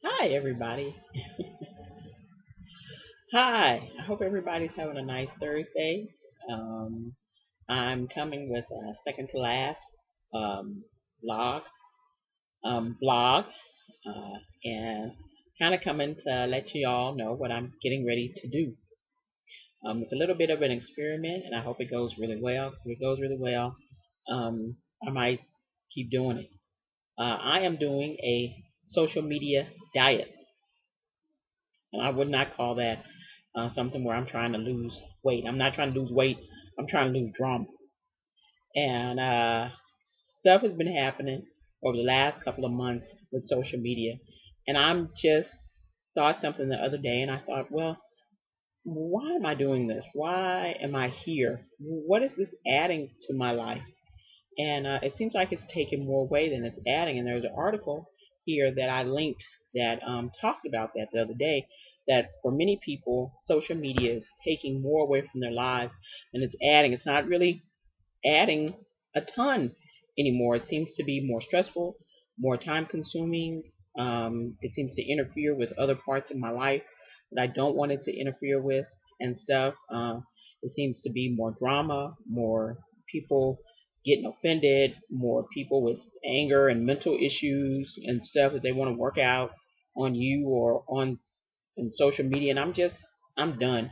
Hi, everybody. Hi. I hope everybody's having a nice Thursday. Um, I'm coming with a second to last um, vlog, blog, and kind of coming to let you all know what I'm getting ready to do. It's a little bit of an experiment, and I hope it goes really well. If it goes really well, I might keep doing it. I am doing a social media diet. And I would not call that something where I'm trying to lose weight. I'm not trying to lose weight. I'm trying to lose drama. And stuff has been happening over the last couple of months with social media. And I'm just thought something the other day, and I thought, well, why am I doing this? Why am I here? What is this adding to my life? And it seems like it's taking more away than it's adding. And there's an article here that I linked that talked about that the other day. That for many people, social media is taking more away from their lives than it's adding. It's not really adding a ton anymore. It seems to be more stressful, more time consuming. It seems to interfere with other parts of my life that I don't want it to interfere with and stuff. It seems to be more drama, more people getting offended, more people with anger and mental issues and stuff that they want to work out on you or on in social media. And I'm done.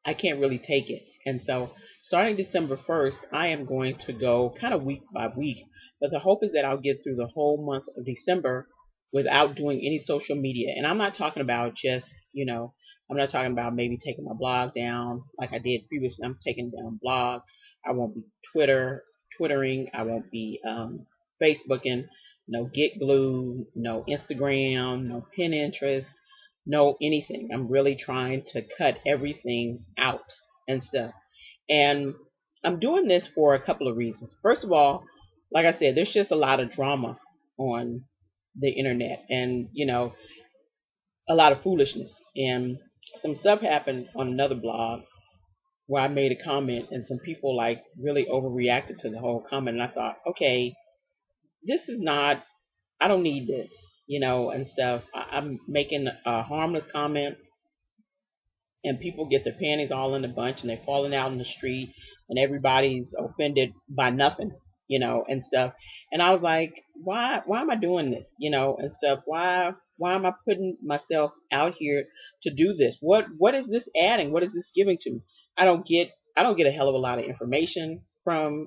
I can't really take it. And so starting December 1st, I am going to go kind of week by week. But the hope is that I'll get through the whole month of December without doing any social media. And I'm not talking about just, I'm not talking about maybe taking my blog down like I did previously. I'm taking down blog. I won't be Twittering. I won't be Facebooking. No Get Glue, no Instagram, no Pinterest, no anything. I'm really trying to cut everything out and stuff. And I'm doing this for a couple of reasons. First of all, like I said, there's just a lot of drama on the internet and, a lot of foolishness. And some stuff happened on another blog where I made a comment and some people like really overreacted to the whole comment. And I thought, okay, this is not, I don't need this, and stuff. I'm making a harmless comment and people get their panties all in a bunch and they're falling out in the street and everybody's offended by nothing, and stuff. And I was like, why am I doing this, and stuff? Why am I putting myself out here to do this? What is this adding? What is this giving to me? I don't get a hell of a lot of information from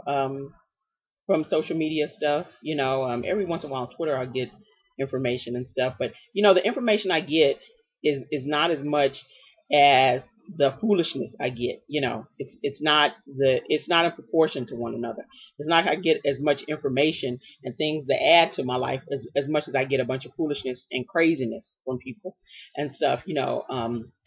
social media stuff. Every once in a while on Twitter I'll get information and stuff, but the information I get is not as much as the foolishness I get. It's not in proportion to one another. It's not I get as much information and things that add to my life as much as I get a bunch of foolishness and craziness from people and stuff.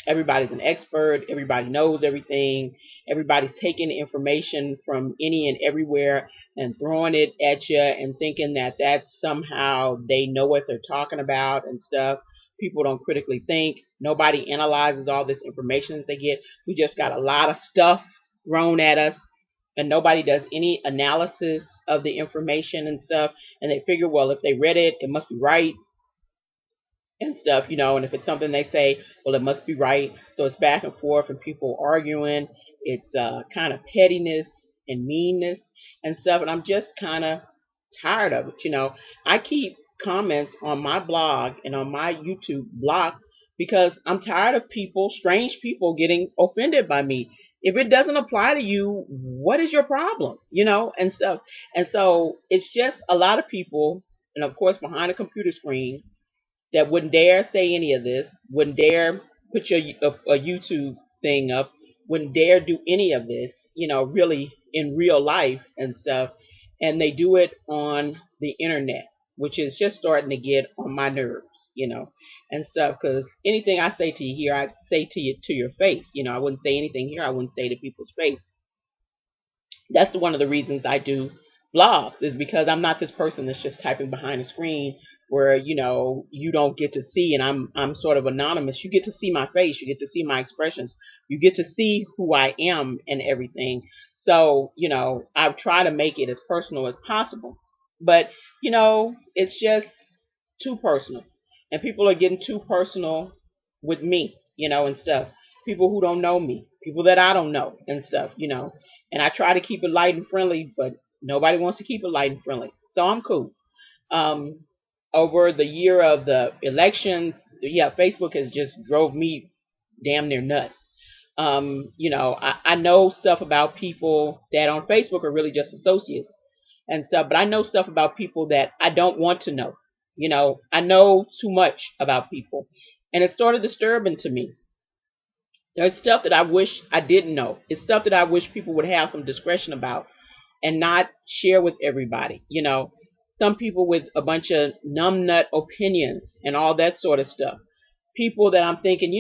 Everybody's an expert. Everybody knows everything. Everybody's taking information from any and everywhere and throwing it at you and thinking that that's somehow they know what they're talking about and stuff. People don't critically think. Nobody analyzes all this information that they get. We just got a lot of stuff thrown at us, and nobody does any analysis of the information and stuff. And they figure, well, if they read it, it must be right and stuff, and if it's something they say, well, it must be right. So it's back and forth and people arguing. It's kind of pettiness and meanness and stuff. And I'm just kind of tired of it. I keep comments on my blog and on my YouTube blocked because I'm tired of people, strange people, getting offended by me. If it doesn't apply to you, what is your problem? And stuff. And so it's just a lot of people, and of course, behind a computer screen that wouldn't dare say any of this, wouldn't dare put a YouTube thing up, wouldn't dare do any of this, really in real life and stuff, and they do it on the internet, which is just starting to get on my nerves, and stuff. Because anything I say to you here, I say to you to your face. I wouldn't say anything here I wouldn't say to people's face. That's one of the reasons I do blogs, is because I'm not this person that's just typing behind a screen where you don't get to see, and I'm sort of anonymous. You get to see my face, you get to see my expressions, you get to see who I am and everything. So I've tried to make it as personal as possible, but it's just too personal. and people are getting too personal with me, and stuff. People who don't know me, people that I don't know and stuff. And I try to keep it light and friendly, but nobody wants to keep it light and friendly. So I'm cool. Um, Over the year of the elections, yeah, Facebook has just drove me damn near nuts. I know stuff about people that on Facebook are really just associates and stuff, but I know stuff about people that I don't want to know. I know too much about people, and it started disturbing to me. There's stuff that I wish I didn't know. It's stuff that I wish people would have some discretion about and not share with everybody. Some people with a bunch of numbnut opinions and all that sort of stuff. People that I'm thinking,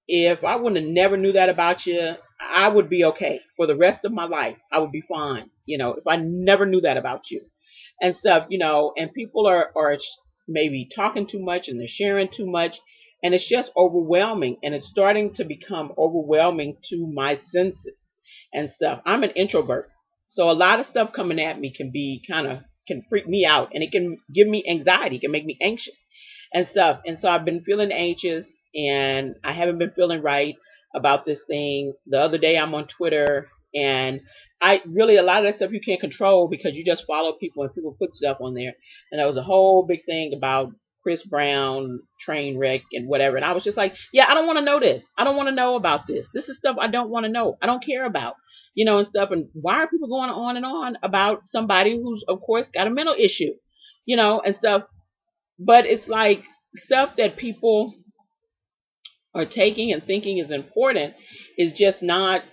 if I wouldn't have never knew that about you, I would be okay for the rest of my life. I would be fine. If I never knew that about you and stuff. And people are maybe talking too much and they're sharing too much, and it's just overwhelming, and it's starting to become overwhelming to my senses and stuff. I'm an introvert, so a lot of stuff coming at me can freak me out, and it can give me anxiety, it can make me anxious and stuff. And so I've been feeling anxious, and I haven't been feeling right about this thing. The other day I'm on Twitter, and I really, a lot of that stuff you can't control because you just follow people and people put stuff on there. And there was a whole big thing about Chris Brown train wreck and whatever. And I was just like, yeah, I don't want to know this. I don't want to know about this. This is stuff I don't want to know. I don't care about, and stuff. And why are people going on and on about somebody who's, of course, got a mental issue, and stuff. But it's like stuff that people are taking and thinking is important is just not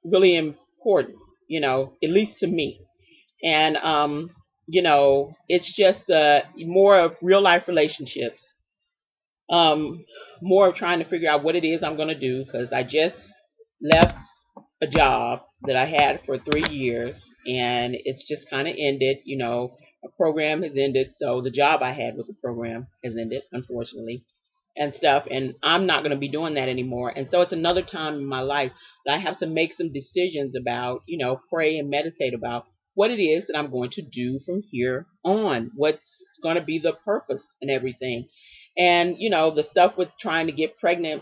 really important, at least to me. And it's just more of real life relationships, more of trying to figure out what it is I'm going to do, because I just left a job that I had for 3 years, and it's just kind of ended. A program has ended, so the job I had with the program has ended, unfortunately, and stuff. And I'm not going to be doing that anymore. And so it's another time in my life that I have to make some decisions about, pray and meditate about what it is that I'm going to do from here on, what's going to be the purpose and everything. And, the stuff with trying to get pregnant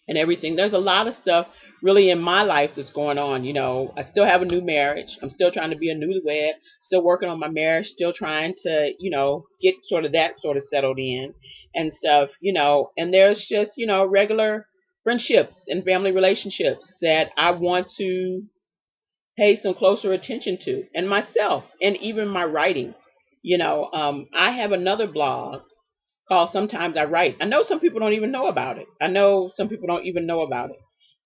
and everything. There's a lot of stuff really in my life that's going on. I still have a new marriage. I'm still trying to be a newlywed, still working on my marriage, still trying to, get sort of that sort of settled in and stuff. And there's just, regular friendships and family relationships that I want to pay some closer attention to, and myself, and even my writing. I have another blog called Sometimes I Write. I know some people don't even know about it. I know some people don't even know about it.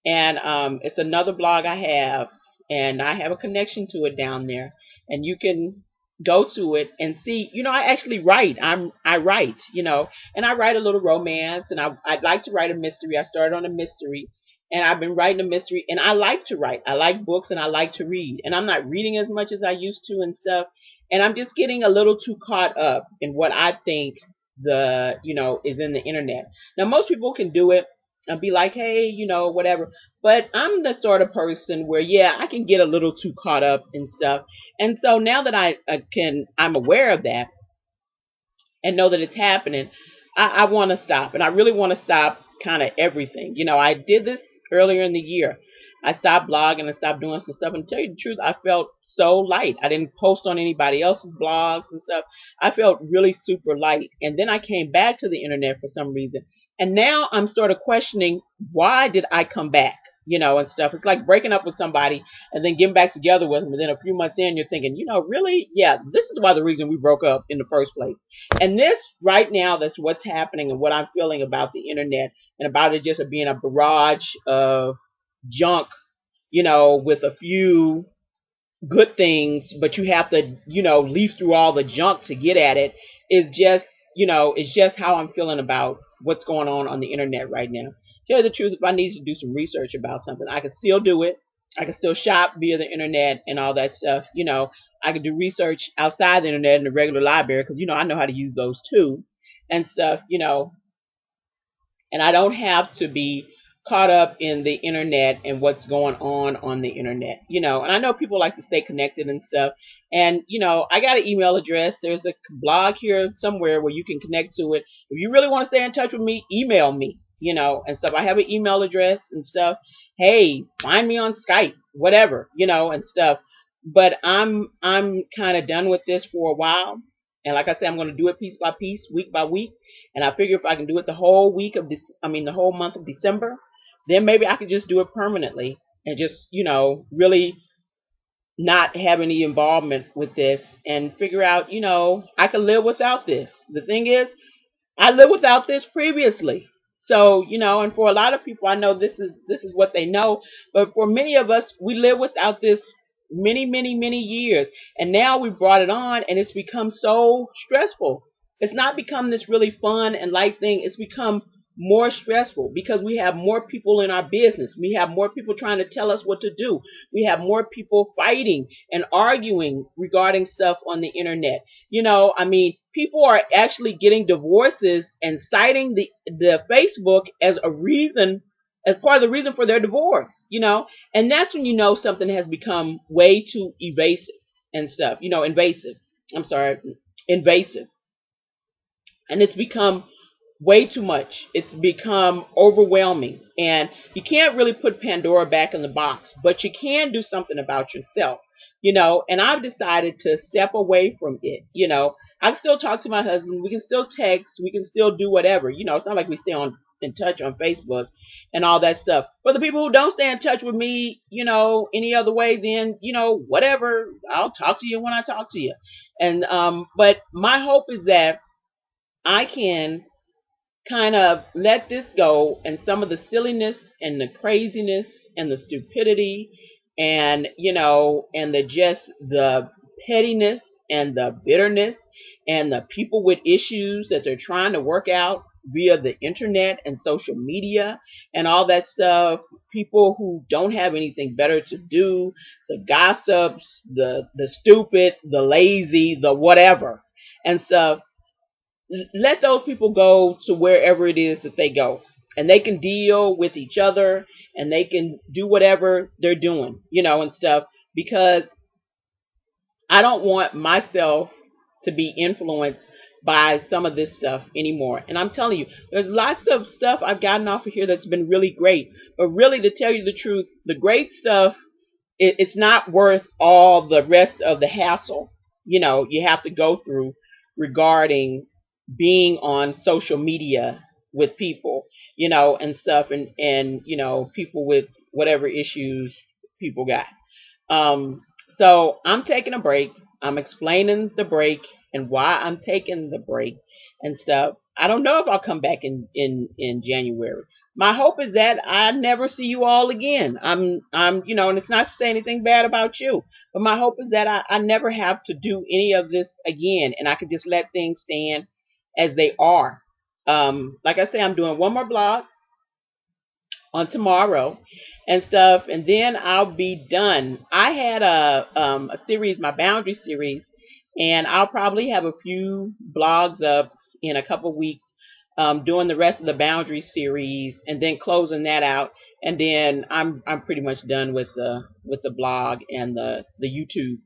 And it's another blog I have, and I have a connection to it down there. And you can go to it and see, I actually write. I write, and I write a little romance, and I'd like to write a mystery. I started on a mystery, and I've been writing a mystery, and I like to write. I like books, and I like to read. And I'm not reading as much as I used to and stuff. And I'm just getting a little too caught up in what I think is in the internet. Now most people can do it and be like, hey, whatever. But I'm the sort of person where, yeah, I can get a little too caught up in stuff. And so now that I'm aware of that and know that it's happening, I want to stop. And I really want to stop kind of everything. I did this earlier in the year. I stopped blogging and stopped doing some stuff. And to tell you the truth, I felt so light. I didn't post on anybody else's blogs and stuff. I felt really super light. And then I came back to the internet for some reason. And now I'm sort of questioning, why did I come back? And stuff. It's like breaking up with somebody and then getting back together with them. And then a few months in, you're thinking, really? Yeah, this is why the reason we broke up in the first place. And this right now, that's what's happening and what I'm feeling about the internet and about it just being a barrage of junk, with a few good things, but you have to, leaf through all the junk to get at it, is just how I'm feeling about what's going on the internet right now. Tell you the truth, if I need to do some research about something, I can still do it. I can still shop via the internet and all that stuff. I can do research outside the internet in the regular library because, I know how to use those too and stuff. And I don't have to be caught up in the internet and what's going on the internet, and I know people like to stay connected and stuff. And, I got an email address. There's a blog here somewhere where you can connect to it. If you really want to stay in touch with me, email me, and stuff. I have an email address and stuff. Hey, find me on Skype, whatever, and stuff. But I'm kind of done with this for a while. And like I said, I'm going to do it piece by piece, week by week. And I figure if I can do it the whole week of this, the whole month of December, then maybe I could just do it permanently and just, really not have any involvement with this and figure out, I can live without this. The thing is, I lived without this previously. So, and for a lot of people, I know this is what they know. But for many of us, we live without this many, many, many years. And now we brought it on and it's become so stressful. It's not become this really fun and light thing. It's become more stressful because we have more people in our business. We have more people trying to tell us what to do. We have more people fighting and arguing regarding stuff on the internet. People are actually getting divorces and citing the Facebook as a reason, as part of the reason for their divorce, and that's when you know something has become way too evasive and stuff, invasive. I'm sorry, invasive. And it's become way too much. It's become overwhelming. And you can't really put Pandora back in the box, but you can do something about yourself, and I've decided to step away from it. I can still talk to my husband. We can still text. We can still do whatever. It's not like we stay in touch on Facebook and all that stuff. For the people who don't stay in touch with me, any other way, then, whatever. I'll talk to you when I talk to you. And, but my hope is that I can kind of let this go, and some of the silliness and the craziness and the stupidity and and the pettiness and the bitterness and the people with issues that they're trying to work out via the internet and social media and all that stuff, people who don't have anything better to do, the gossips, the stupid, the lazy, the whatever and stuff. Let those people go to wherever it is that they go, and they can deal with each other and they can do whatever they're doing, and stuff, because I don't want myself to be influenced by some of this stuff anymore. And I'm telling you, there's lots of stuff I've gotten off of here that's been really great, but really, to tell you the truth, the great stuff, it's not worth all the rest of the hassle you have to go through regarding being on social media with people, and stuff, and people with whatever issues people got. So I'm taking a break. I'm explaining the break and why I'm taking the break and stuff. I don't know if I'll come back in January. My hope is that I never see you all again. I'm and it's not to say anything bad about you, but my hope is that I never have to do any of this again, and I can just let things stand as they are. Like I say, I'm doing one more blog on tomorrow and stuff, and then I'll be done. I had a series, my boundary series, and I'll probably have a few blogs up in a couple weeks, doing the rest of the boundary series, and then closing that out, and then I'm pretty much done with the blog and the YouTube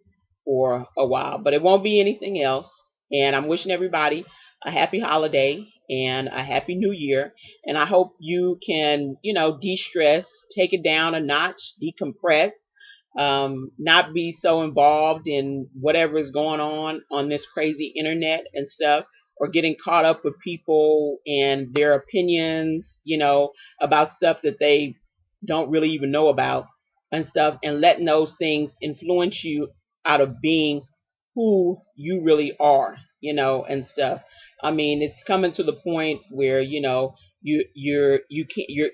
for a while. But it won't be anything else. And I'm wishing everybody a happy holiday and a happy new year. And I hope you can, de-stress, take it down a notch, decompress, not be so involved in whatever is going on this crazy internet and stuff, or getting caught up with people and their opinions, about stuff that they don't really even know about and stuff, and letting those things influence you out of being who you really are, and stuff. It's coming to the point where, you're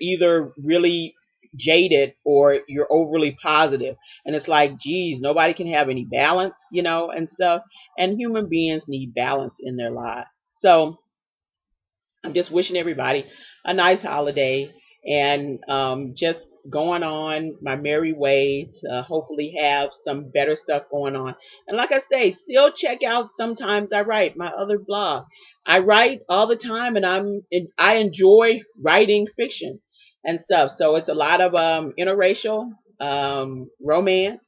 either really jaded or you're overly positive, and it's like, geez, nobody can have any balance, and stuff. And human beings need balance in their lives. So I'm just wishing everybody a nice holiday, and just going on my merry way to hopefully have some better stuff going on. And like I say, still check out Sometimes I Write, my other blog. I write all the time, and I enjoy writing fiction. and stuff. So it's a lot of interracial romance.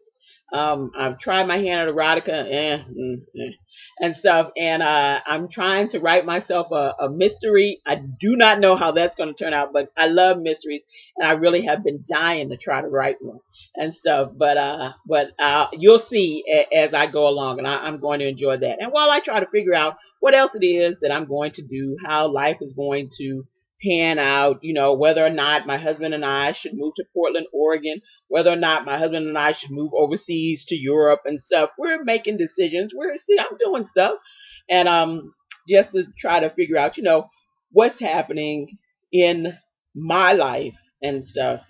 I've tried my hand at erotica and stuff, and I'm trying to write myself a mystery. I do not know how that's going to turn out, but I love mysteries, and I really have been dying to try to write one and stuff. But you'll see as I go along, and I'm going to enjoy that. And while I try to figure out what else it is that I'm going to do, how life is going to pan out, whether or not my husband and I should move to Portland, Oregon, whether or not my husband and I should move overseas to Europe and stuff. We're making decisions. I'm doing stuff, and just to try to figure out, what's happening in my life and stuff,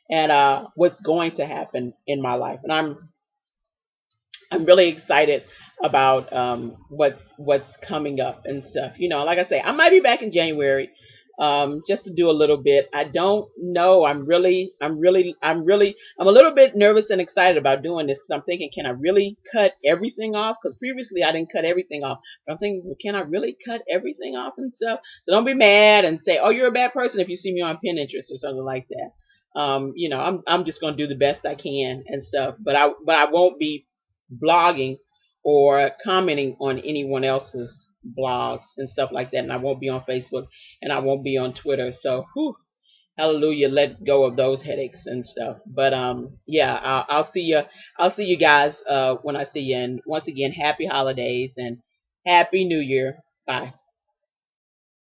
and what's going to happen in my life. And I'm really excited about what's coming up and stuff. Like I say, I might be back in January, just to do a little bit. I don't know. I'm a little bit nervous and excited about doing this because I'm thinking, can I really cut everything off? Because previously I didn't cut everything off. But I'm thinking, well, can I really cut everything off and stuff? So don't be mad and say, oh, you're a bad person if you see me on Pinterest or something like that. I'm just gonna do the best I can and stuff. But I won't be blogging or commenting on anyone else's blogs and stuff like that. And I won't be on Facebook and I won't be on Twitter. So, whew, hallelujah, let go of those headaches and stuff. But yeah, I'll see you. I'll see you guys when I see you. And once again, happy holidays and happy New Year. Bye.